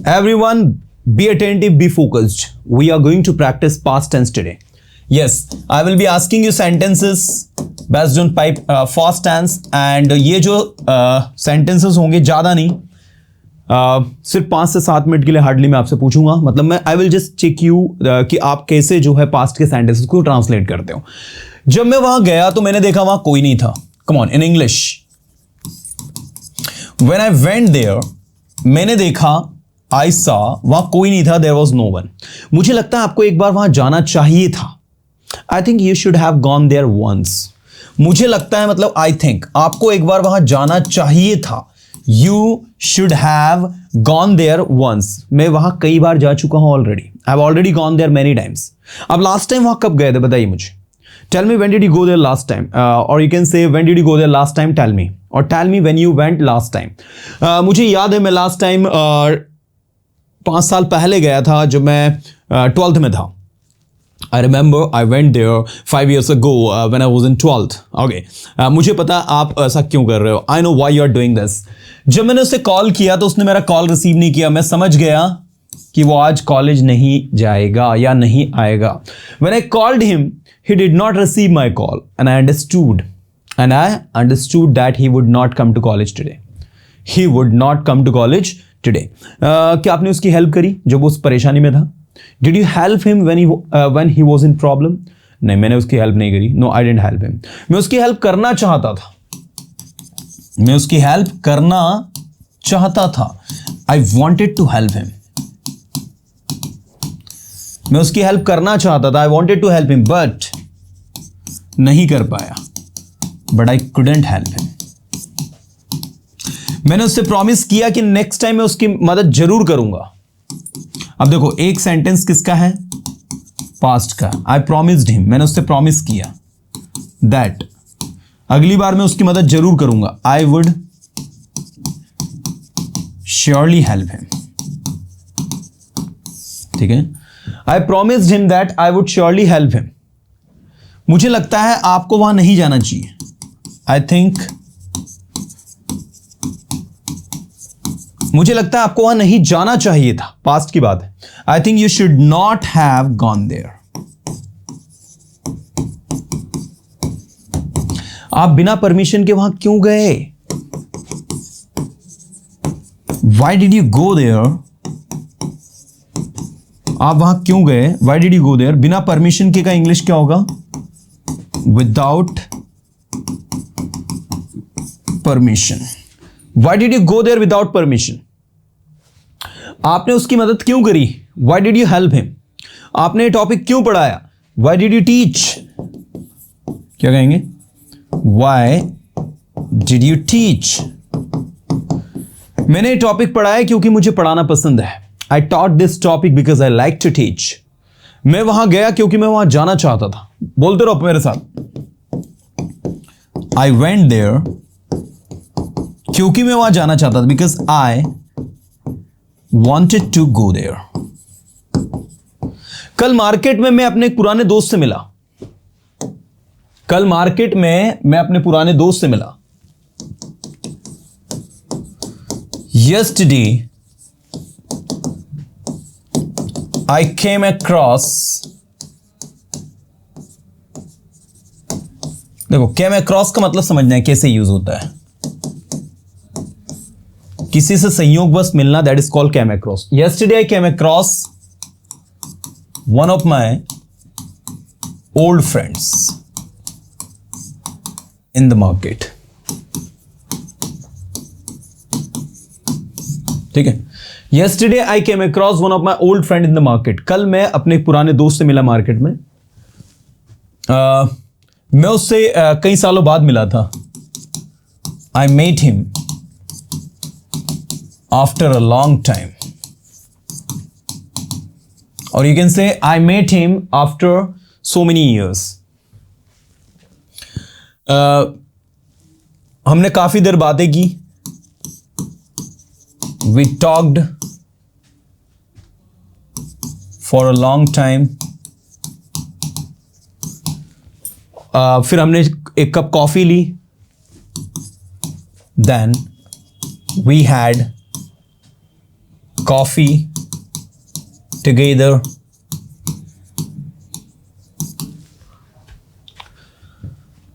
Everyone, be attentive, be focused. We are going to practice past tense today. Yes, I will be asking you sentences based on past tense, and ये जो sentences होंगे ज़्यादा नहीं, सिर्फ 5 से 7 minute के लिए हार्डली मैं आपसे पूछूंगा. मतलब मैं I will just check you कि आप कैसे जो है पास्ट के सेंटेंसेस को ट्रांसलेट करते हो. जब मैं वहां गया तो मैंने देखा वहां कोई नहीं था. Come on in English. When I went there, मैंने देखा, आई सा, वहां कोई नहीं था, देयर वाज नो वन. मुझे लगता है आपको एक बार वहां जाना चाहिए था. I think you should have gone there once. मुझे लगता है मतलब आई थिंक आपको एक बार वहां जाना चाहिए था. You should have gone there once. मैं वहां कई बार जा चुका हूं already. I have already gone there many times. अब लास्ट टाइम वहां कब गए थे बताइए मुझे. Tell me when did you go there last time, और you can say when did you go there last time, tell me, और tell me when you went last time. मुझे याद है मैं लास्ट टाइम 5 साल पहले गया था जब मैं 12th में था. I remember I went there 5 years ago when I was in 12th. Okay. मुझे पता आप ऐसा क्यों कर रहे हो. I know why you are doing this. जब मैंने उसे कॉल किया तो उसने मेरा कॉल रिसीव नहीं किया. मैं समझ गया कि वो आज कॉलेज नहीं जाएगा या नहीं आएगा. When I called him, he did not receive my call, and I understood that he would not come to college today. He would not come to college today. क्या आपने उसकी हेल्प करी जब वो उस परेशानी में था? Did you help him when he was in problem? नहीं, मैंने उसकी हेल्प नहीं करी. No, I didn't help him. मैं उसकी हेल्प करना चाहता था. मैं उसकी हेल्प करना चाहता था. I wanted to help him. मैं उसकी हेल्प करना चाहता था. I wanted to help him, but नहीं कर पाया. But I couldn't help him. मैंने उससे प्रॉमिस किया कि नेक्स्ट टाइम मैं उसकी मदद जरूर करूंगा. अब देखो एक सेंटेंस किसका है, पास्ट का. आई प्रॉमिस्ड हिम, मैंने उससे प्रॉमिस किया दैट अगली बार मैं उसकी मदद जरूर करूंगा. I would surely help him. ठीक है. आई promised him that I would surely help him. मुझे लगता है आपको वहां नहीं जाना चाहिए. आई थिंक, मुझे लगता है आपको वहां नहीं जाना चाहिए था. पास्ट की बात है. I think you should not have gone there. आप बिना परमिशन के वहां क्यों गए? Why did you go there. आप वहां क्यों गए? Why did you go there. बिना परमिशन के का इंग्लिश क्या होगा? Without permission. Why did you go there without permission? आपने उसकी मदद क्यों करी? Why did you help him? आपने टॉपिक क्यों पढ़ाया? Why did you teach? क्या कहेंगे? Why did you teach? मैंने टॉपिक पढ़ाया क्योंकि मुझे पढ़ाना पसंद है. I taught this topic because I like to teach. मैं वहां गया क्योंकि मैं वहां जाना चाहता था. बोलते रहो मेरे साथ. I went there क्योंकि मैं वहां जाना चाहता था. Because I wanted to go there. कल मार्केट में मैं अपने पुराने दोस्त से मिला. कल मार्केट में मैं अपने पुराने दोस्त से मिला. Yesterday I came across. देखो केम अक्रॉस का मतलब समझना है कैसे यूज होता है. किसी से संयोगवश मिलना, that is called came across. Yesterday I came across one of my old friends in the market. ठीक है. Yesterday I came across one of my old friend in the market. कल मैं अपने पुराने दोस्त से मिला मार्केट में. मैं उससे कई सालों बाद मिला था. I met him after a long time, or you can say I met him after so many years. हमने काफी देर बातें की. We talked for a long time. फिर हमने एक कप कॉफी ली. Then we had coffee together.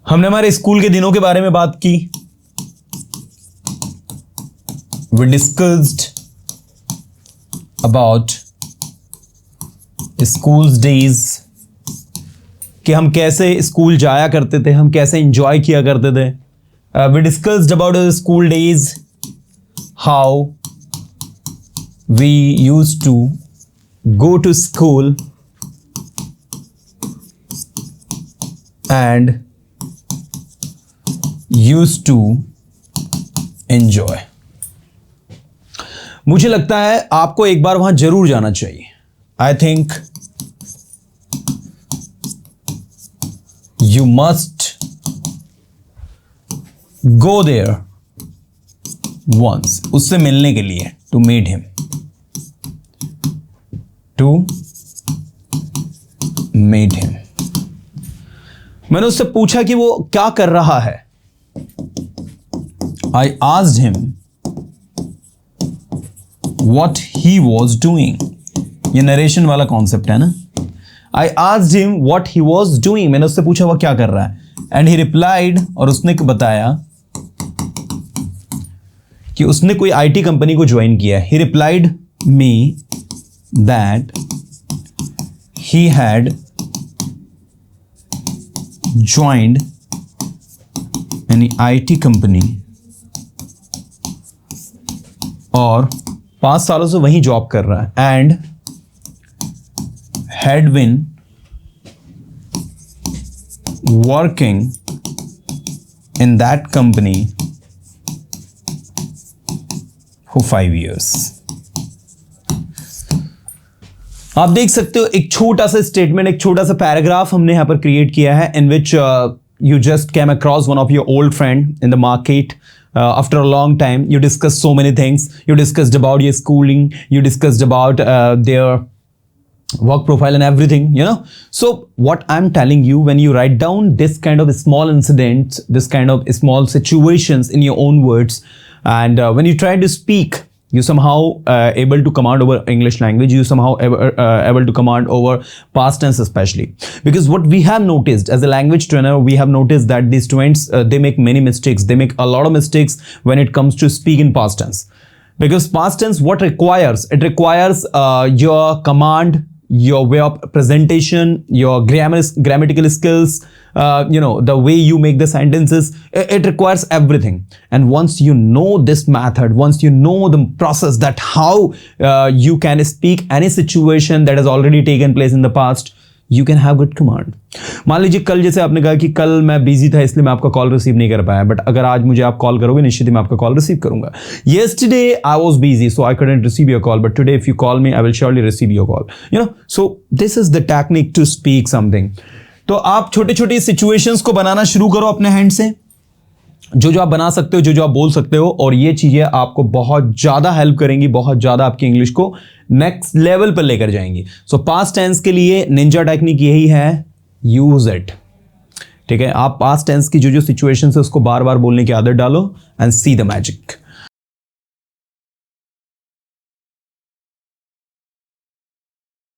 हमने हमारे स्कूल के दिनों के बारे में बात की. We discussed about school's days, कि हम कैसे स्कूल जाया करते थे, हम कैसे एंजॉय किया करते थे. We discussed about the school days, how we used to go to school and used to enjoy. मुझे लगता है आपको एक बार वहां जरूर जाना चाहिए. I think you must go there once. उससे मिलने के लिए, to meet him, to meet him. मैंने उससे पूछा कि वो क्या कर रहा है. I asked him what he was doing. ये नरेशन वाला कॉन्सेप्ट है ना. I asked him what he was doing. मैंने उससे पूछा वो क्या कर रहा है. And he replied, और उसने बताया कि उसने कोई आईटी कंपनी को ज्वाइन किया. He replied me that he had joined an IT company और 5 सालों से वहीं जॉब कर रहा है. And had been working in that company for 5 years. आप देख सकते हो एक छोटा सा स्टेटमेंट, एक छोटा सा पैराग्राफ हमने यहां पर क्रिएट किया है, इन विच you just came across one of your old friend in the market. After a long time, you discussed so many things. You discussed about your schooling. You discussed about their work profile and everything, you know. So what I'm telling you, when you write down this kind of small incidents, this kind of small situations in your own words, and when you try to speak, you somehow able to command over English language. You somehow able to command over past tense, especially because what we have noticed as a language trainer, we have noticed that these students they make many mistakes. They make a lot of mistakes when it comes to speak in past tense, because past tense what requires, it requires your command, your way of presentation, your grammatical skills, you know, the way you make the sentences, it requires everything. And once you know this method, once you know the process, that how you can speak any situation that has already taken place in the past, you can have good command. मान लीजिए कल जैसे आपने कहा कि कल मैं busy था इसलिए मैं आपका कॉल रिसीव नहीं कर पाया, बट अगर आज मुझे आप कॉल करोगे निश्चित ही मैं आपका कॉल रिसीव करूंगा. Yesterday I was busy so I couldn't receive your call, but today if you call me I will surely receive your call, you know. So this is the technique to speak something. तो आप छोटे छोटे situations को बनाना शुरू करो अपने hand से, जो आप बना सकते हो, जो आप बोल सकते हो, और ये चीजें आपको बहुत ज्यादा हेल्प करेंगी, बहुत ज्यादा आपकी इंग्लिश को नेक्स्ट लेवल पर लेकर जाएंगी. सो पास्ट टेंस के लिए निंजा टेक्निक यही है, यूज इट. ठीक है, आप पास्ट टेंस की जो सिचुएशन है उसको बार बार बोलने की आदत डालो एंड सी द मैजिक.